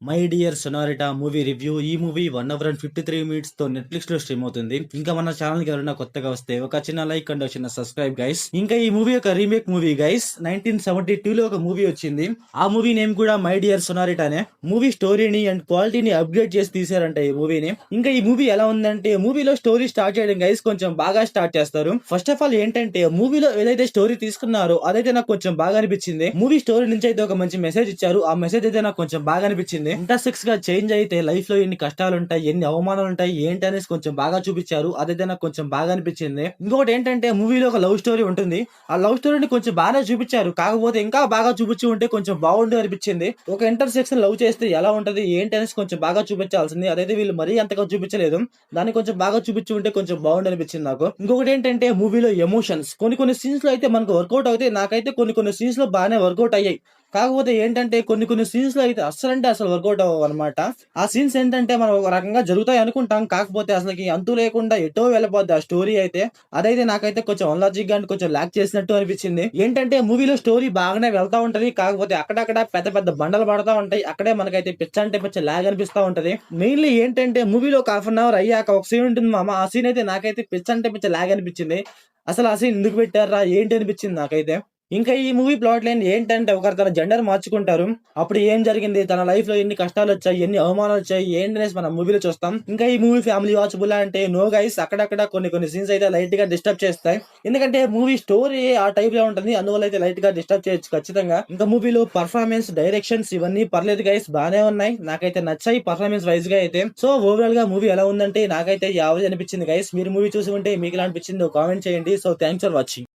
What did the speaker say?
My dear senorita movie review. ఈ movie 1 hour and 53 minutes తో Netflix లో stream అవుతుంది. ఇంకా మన ఛానల్ కి ఎవరైనా కొత్తగా వస్తే ఒక చిన్న లైక్ అండ్ చిన్న సబ్స్క్రైబ్ గైస్. ఇంకా ఈ మూవీ ఒక రీమేక్ మూవీ గైస్. 1972 లో ఒక మూవీ వచ్చింది. ఆ మూవీ నేమ్ కూడా మై డియర్ సొనారిటానే. మూవీ స్టోరీని అండ్ క్వాలిటీని అప్గ్రేడ్ చేసి తీసారంట ఈ మూవీని. ఇంకా ఈ మూవీ ఎలా ఉందంటే, మూవీలో స్టోరీ స్టార్ట్ చేయడం గైస్ కొంచెం బాగా స్టార్ట్ చేస్తారు. ఫస్ట్ ఆఫ్ ఆల్ ఏంటంటే, మూవీలో ఏదైతే స్టోరీ తీసుకున్నారో అదైతే నాకు కొంచెం బాగా అనిపించింది. మూవీ స్టోరీ నుంచి అయితే ఒక మంచి మెసేజ్ ఇచ్చారు. ఆ మెసేజ్ అయితే నాకు కొంచెం బాగా అనిపించింది. ఇంటర్సెక్స్ గా చేంజ్ అయితే లైఫ్ లో ఎన్ని కష్టాలు ఉంటాయి, ఎన్ని అవమానాలు ఉంటాయి ఏంటి అనేసి కొంచెం బాగా చూపించారు. అదైతే నాకు కొంచెం బాగా అనిపించింది. ఇంకొకటి ఏంటంటే, మూవీలో ఒక లవ్ స్టోరీ ఉంటుంది. ఆ లవ్ స్టోరీని కొంచెం బాగా చూపించారు. కాకపోతే ఇంకా బాగా చూపించి ఉంటే కొంచెం బాగుండు అనిపించింది. ఒక ఇంటర్సెక్షన్ లవ్ చేస్తే ఎలా ఉంటది ఏంటి అనేసి కొంచెం బాగా చూపించాల్సింది. అదైతే వీళ్ళు మరీ అంతగా చూపించలేదు. దాన్ని కొంచెం బాగా చూపించి ఉంటే కొంచెం బాగుండు అనిపించింది నాకు. ఇంకొకటి ఏంటంటే, మూవీలో ఎమోషన్స్ కొన్ని సీన్స్ లో అయితే మనకు వర్కౌట్ అవుతాయి. నాకైతే కొన్ని సీన్స్ లో బాగానే వర్కౌట్ అయ్యాయి. కాకపోతే ఏంటంటే, కొన్ని సీన్స్ లో అయితే అసలు వర్కౌట్ అవ్వవు అనమాట. ఆ సీన్స్ ఏంటంటే, మనం ఒక రకంగా జరుగుతాయి అనుకుంటాం. కాకపోతే అసలుకి అంతు లేకుండా ఎటో వెళ్ళిపోద్ది ఆ స్టోరీ అయితే. అదైతే నాకైతే కొంచెం అన్లాజిక్ గా కొంచెం ల్యాక్ చేసినట్టు అనిపించింది. ఏంటంటే, మూవీలో స్టోరీ బాగానే వెళ్తా ఉంటది. కాకపోతే అక్కడక్కడ పెద్ద పెద్ద బండలు పడతా ఉంటాయి. అక్కడే మనకైతే పిచ్చ అంటే పిచ్చ ల్యాగ్ అనిపిస్తా ఉంటది. మెయిన్లీ ఏంటంటే, మూవీలో ఒక హాఫ్ అన్ అవర్ అయ్యాక ఒక సీన్ ఉంటుంది మామ. ఆ సీన్ అయితే నాకైతే పిచ్చ అంటే పిచ్చ ల్యాగ్ అనిపించింది. అసలు ఆ సీన్ ఎందుకు పెట్టారా ఏంటి అనిపించింది నాకైతే. ఇంకా ఈ మూవీ ప్లాట్ లైన్ ఏంటంటే, ఒకరు తన జెండర్ మార్చుకుంటారు. అప్పుడు ఏం జరిగింది, తన లైఫ్ లో ఎన్ని కష్టాలు వచ్చాయి, ఎన్ని అవమానాలు వచ్చాయి ఏంటనేసి మనం మూవీలో చూస్తాం. ఇంకా ఈ మూవీ ఫ్యామిలీ వాచబుల్ అంటే నో గైస్. అక్కడక్కడ కొన్ని సీన్స్ అయితే లైట్ గా డిస్టర్బ్ చేస్తాయి. ఎందుకంటే మూవీ స్టోరీ ఆ టైప్ లో ఉంటుంది. అందువల్ల అయితే లైట్ గా డిస్టర్బ్ చేయొచ్చు ఖచ్చితంగా. ఇంకా మూవీలో పర్ఫార్మెన్స్, డైరెక్షన్స్ ఇవన్నీ పర్లేదు గైస్, బానే ఉన్నాయి. నాకైతే నచ్చాయి పర్ఫార్మెన్స్ వైజ్ గా అయితే. సో ఓవరాల్ గా మూవీ ఎలా ఉందంటే, నాకైతే యావరేజ్ అనిపించింది గైస్. మీరు మూవీ చూసి ఉంటే మీకు ఎలా అనిపించిందో కామెంట్ చేయండి. So thanks for watching.